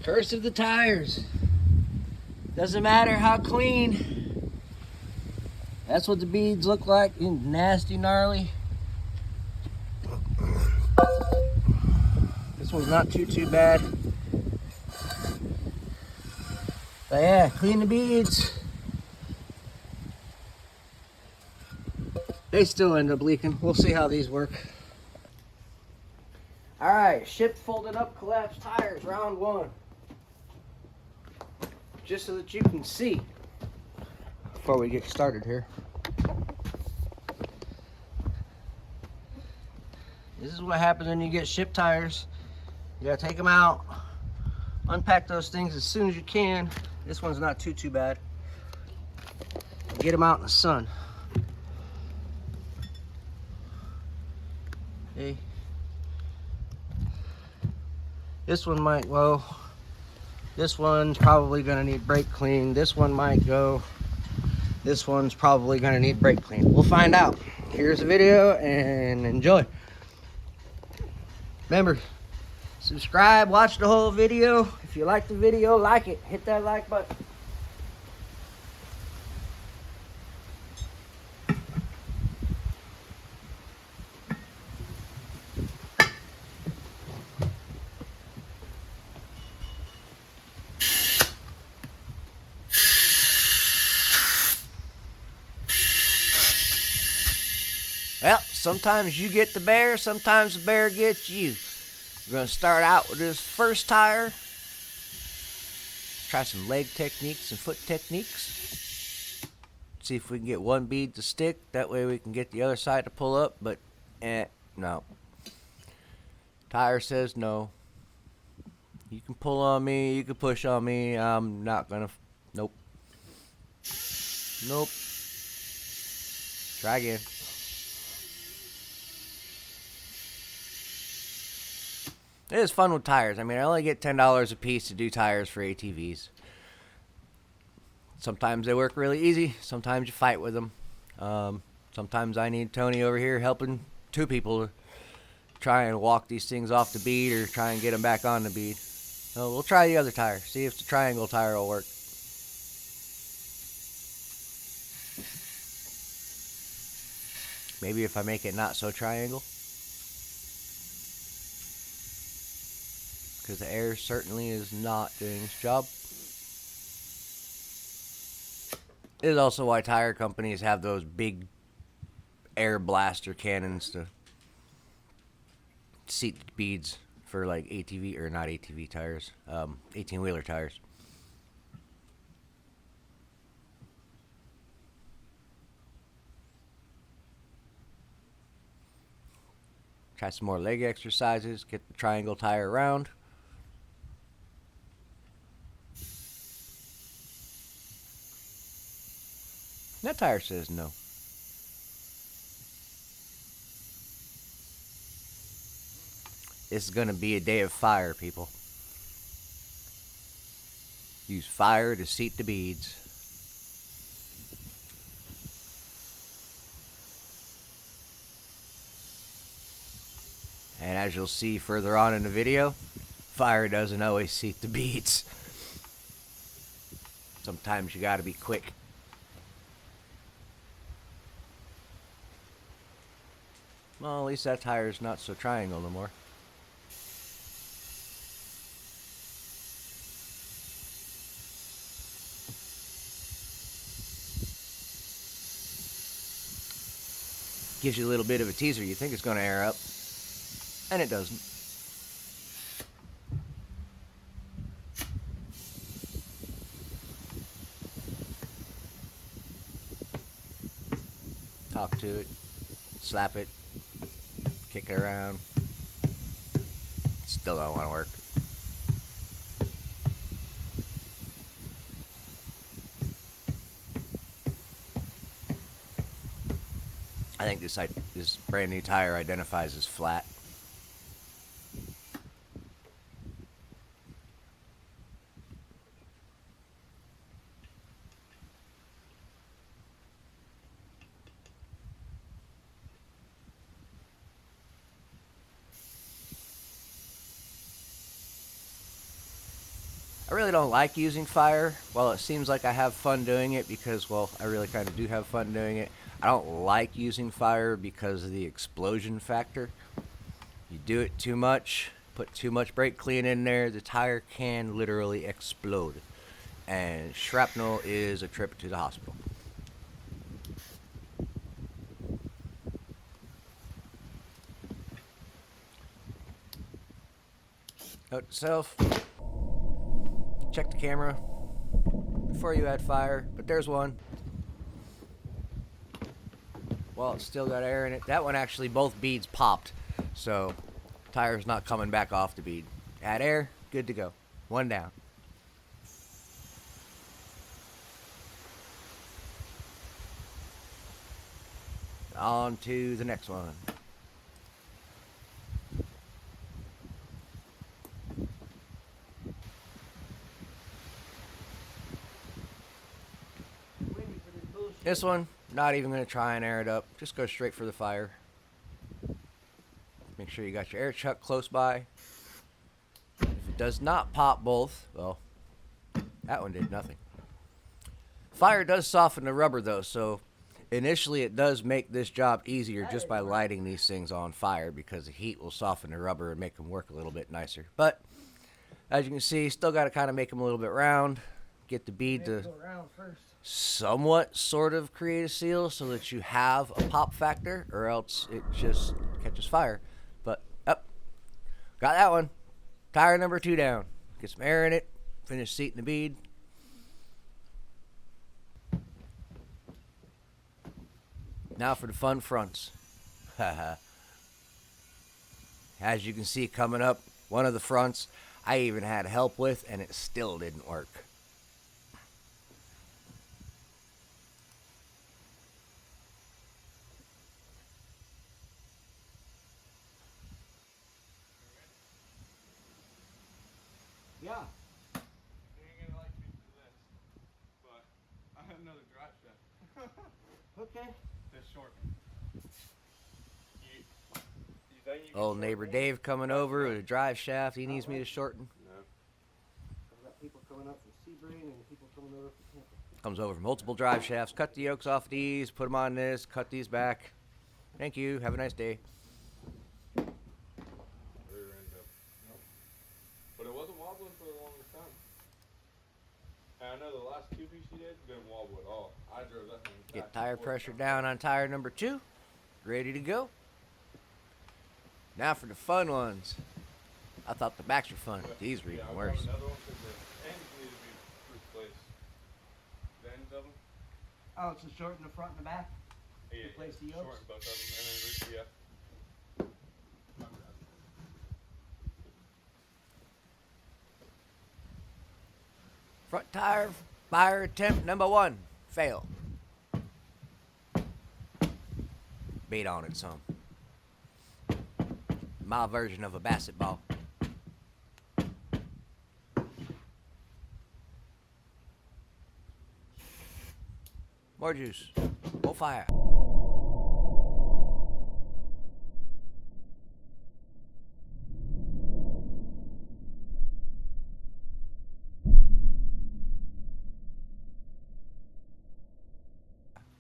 Curse of the tires. Doesn't matter how clean. That's what the beads look like. Nasty, gnarly. This one's not too bad. But yeah, clean the beads. They still end up leaking. We'll see how these work. Alright, shipped, folded up, collapsed tires, round one. Just so that you can see before we get started here. This is what happens when you get shipped tires. You gotta take them out, unpack those things as soon as you can. This one's not too bad. Get them out in the sun. Okay. This one might, well, this one's probably gonna need brake clean. This one might go. This one's probably gonna need brake clean. We'll find out. Here's the video and enjoy. Remember, subscribe, watch the whole video. If you like the video, like it. Hit that like button. Well, sometimes you get the bear, sometimes the bear gets you. We're going to start out with this first tire. Try some leg techniques and foot techniques. See if we can get one bead to stick. That way we can get the other side to pull up, but no. Tire says no. You can pull on me, you can push on me. I'm not going to, nope. Nope. Try again. It is fun with tires. I mean, I only get $10 a piece to do tires for ATVs. Sometimes they work really easy. Sometimes you fight with them. Sometimes I need Tony over here helping two people to try and walk these things off the bead or try and get them back on the bead. So we'll try the other tire. See if the triangle tire will work. Maybe if I make it not so triangle. Because the air certainly is not doing its job. It is also why tire companies have those big air blaster cannons to seat beads for like ATV, or not ATV tires, 18-wheeler tires. Try some more leg exercises, get the triangle tire around. That tire says no. This is going to be a day of fire, people. Use fire to seat the beads. And as you'll see further on in the video, fire doesn't always seat the beads. Sometimes you got to be quick. Well, at least that tire's not so triangle no more. Gives you a little bit of a teaser. You think it's going to air up, and it doesn't. Talk to it, slap it, kick it around. Still don't want to work. I think this brand new tire identifies as flat. I really don't like using fire. Well, it seems like I have fun doing it because, well, I really kind of do have fun doing it. I don't like using fire because of the explosion factor. You do it too much, put too much brake clean in there, the tire can literally explode. And shrapnel is a trip to the hospital. Note to self, check the camera before you add fire, but there's one. Well, it's still got air in it. That one actually, both beads popped, so tire's not coming back off the bead. Add air, good to go. One down. On to the next one. This one, not even going to try and air it up. Just go straight for the fire. Make sure you got your air chuck close by. If it does not pop both, well, that one did nothing. Fire does soften the rubber though, so initially it does make this job easier just by lighting these things on fire because the heat will soften the rubber and make them work a little bit nicer. But as you can see, still got to kind of make them a little bit round. Get the bead to somewhat sort of create a seal so that you have a pop factor, or else it just catches fire. But up, got that one. Tire number 2 down. Get some air in it. Finish seating the bead. Now for the fun fronts. As you can see coming up, one of the fronts I even had help with, and it still didn't work. Yeah. You ain't gonna like me for this, but I have another drive shaft. Okay. This short. You think you can Old neighbor shorten Dave coming over with a drive shaft. He needs me to shorten. No. I've got people coming up from Sebring and people coming over from Tampa. Comes over multiple drive shafts. Cut the yokes off these. Put them on this. Cut these back. Thank you. Have a nice day. Rear end up. Nope. But it wasn't wobbling for the longest time. And I know the last 2 weeks you did didn't wobble at all. I drove that thing back Get and tire forth. pressure down on tire number 2. Ready to go. Now for the fun ones. I thought the backs were fun. These were Yeah, even I'll grab worse. another one 'cause the ends need to be replaced. The ends of them? Oh, it's a short in the front and the back? Yeah, Replace the shorten yokes? both of them and then yeah. Front tire fire attempt number 1. Fail. Beat on it some. My version of a basset ball. More juice. More fire.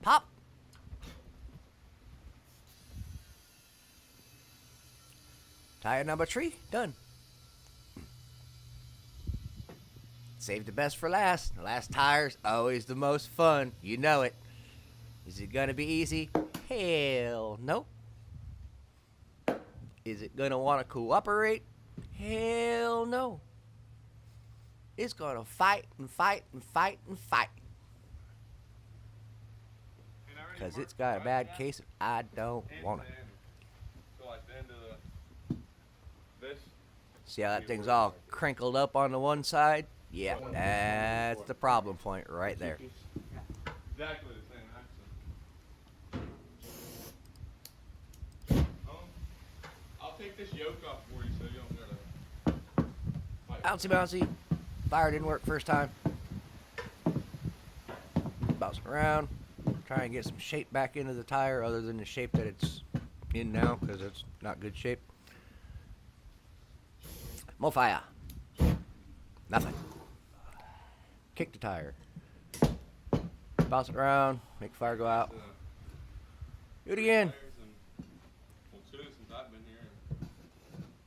Pop. Tire number 3, done. Save the best for last. The last tire's always the most fun. You know it. Is it gonna be easy? Hell no. Is it gonna wanna cooperate? Hell no. It's gonna fight and fight and fight and fight. And I already Because marked it's got a the bad drive case of I don't shaft want and it. the end. So like the end of this. See how that thing's all crinkled up on the one side? Yeah, that's the problem point right there. Exactly the same axle. I'll take this yoke off for you so you don't gotta fight. Bouncy, bouncy. Fire didn't work first time. Bouncing around. Try and get some shape back into the tire other than the shape that it's in now because it's not good shape. More fire. Nothing. Kick the tire. Bounce it around. Make the fire go out. Do it again. Well, two since I've been here in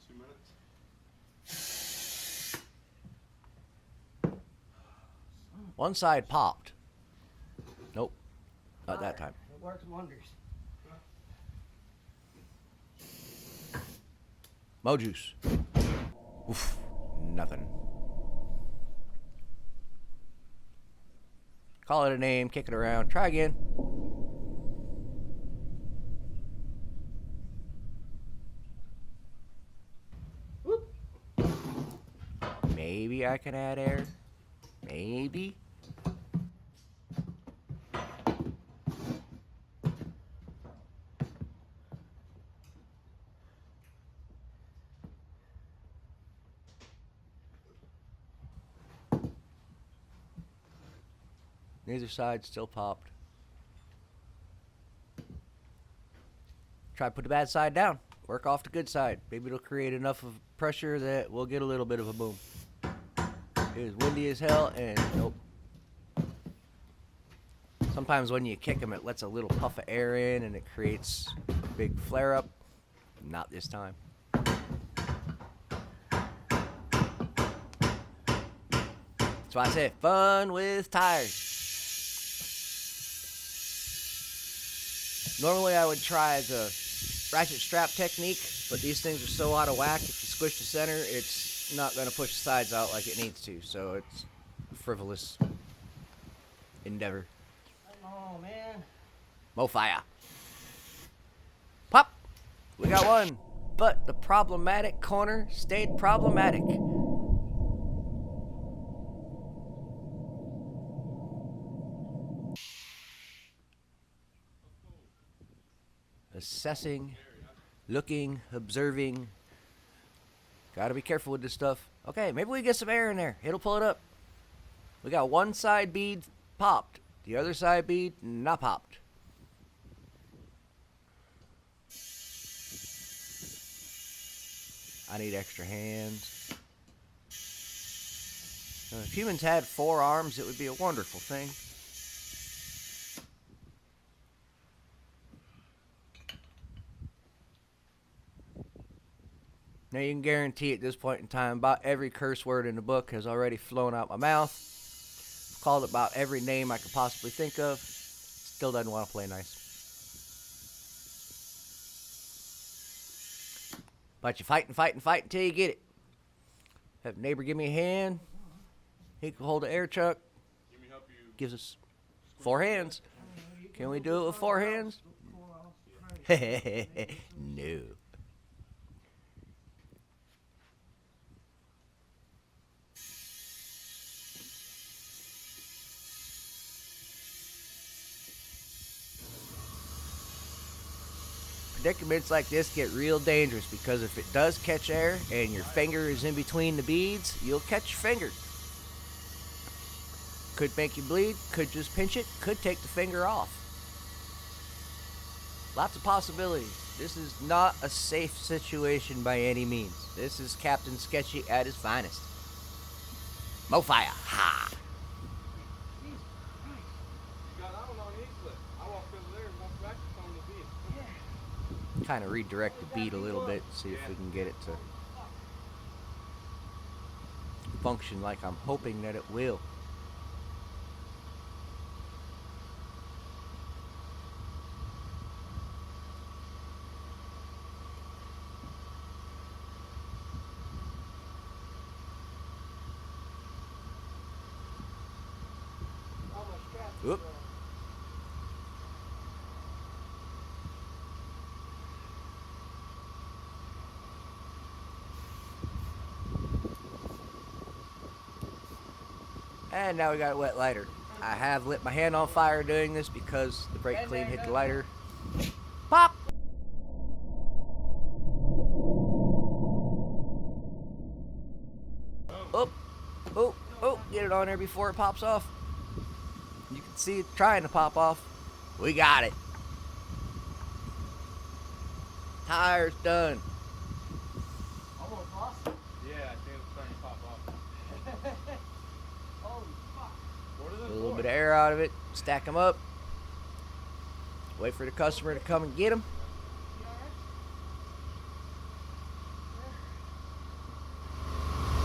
2 minutes. One side popped. Nope. Not that time. It works wonders. Mo juice. Oof. Nothing. Call it a name. Kick it around. Try again. Whoop. Maybe I can add air. Maybe. Neither side still popped. Try to put the bad side down. Work off the good side. Maybe it'll create enough of pressure that we'll get a little bit of a boom. It was windy as hell and nope. Sometimes when you kick them, it lets a little puff of air in and it creates a big flare up. Not this time. That's why I say fun with tires. Normally I would try the ratchet strap technique, but these things are so out of whack, if you squish the center, it's not going to push the sides out like it needs to, so it's a frivolous endeavor. Oh, man. Mo fire. Pop! We got one, but the problematic corner stayed problematic. Assessing, looking, observing. Gotta be careful with this stuff. Okay, maybe we get some air in there. It'll pull it up. We got one side bead popped. The other side bead not popped. I need extra hands. Now, if humans had 4 arms, it would be a wonderful thing. Now you can guarantee at this point in time about every curse word in the book has already flown out my mouth. I've called about every name I could possibly think of. Still doesn't want to play nice. But you fight and fight and fight until you get it. Have a neighbor give me a hand. He can hold the air chuck. Let me help you. Gives us 4 hands. Can we do it with 4 hands? No. Predicaments like this get real dangerous because if it does catch air and your finger is in between the beads, you'll catch your finger. Could make you bleed, could just pinch it, could take the finger off. Lots of possibilities. This is not a safe situation by any means. This is Captain Sketchy at his finest. Mo fire. Ha! You got that one on easily. I walked over there and walked back on the beat. Kind of redirect the bead a little bit, see if we can get it to function like I'm hoping that it will. Oop. And now we got a wet lighter. I have lit my hand on fire doing this because the brake clean hit the lighter. Pop! Oh, oh, oh, get it on there before it pops off. You can see it trying to pop off. We got it. Tire's done. Almost lost it. Yeah, I think it's starting to pop off. Holy fuck. of air out of it, stack them up, wait for the customer to come and get them.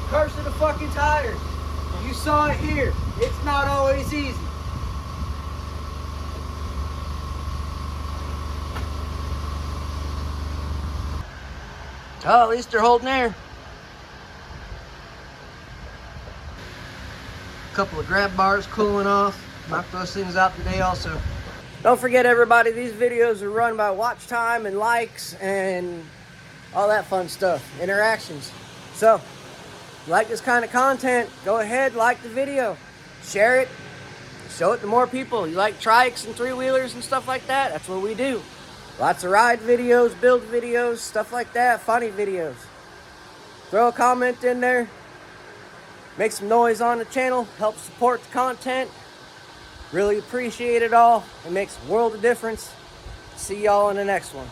Curse of the fucking tires. You saw it here. It's not always easy. Oh, at least they're holding air. Couple of grab bars cooling off. Knock those things out today also. Don't forget, everybody, these videos are run by watch time and likes and all that fun stuff, interactions. So, if you like this kind of content, go ahead, like the video, share it, show it to more people. You like trikes and three-wheelers and stuff like that? That's what we do. Lots of ride videos, build videos, stuff like that, funny videos. Throw a comment in there. Make some noise on the channel, help support the content. Really appreciate it all. It makes a world of difference. See y'all in the next one.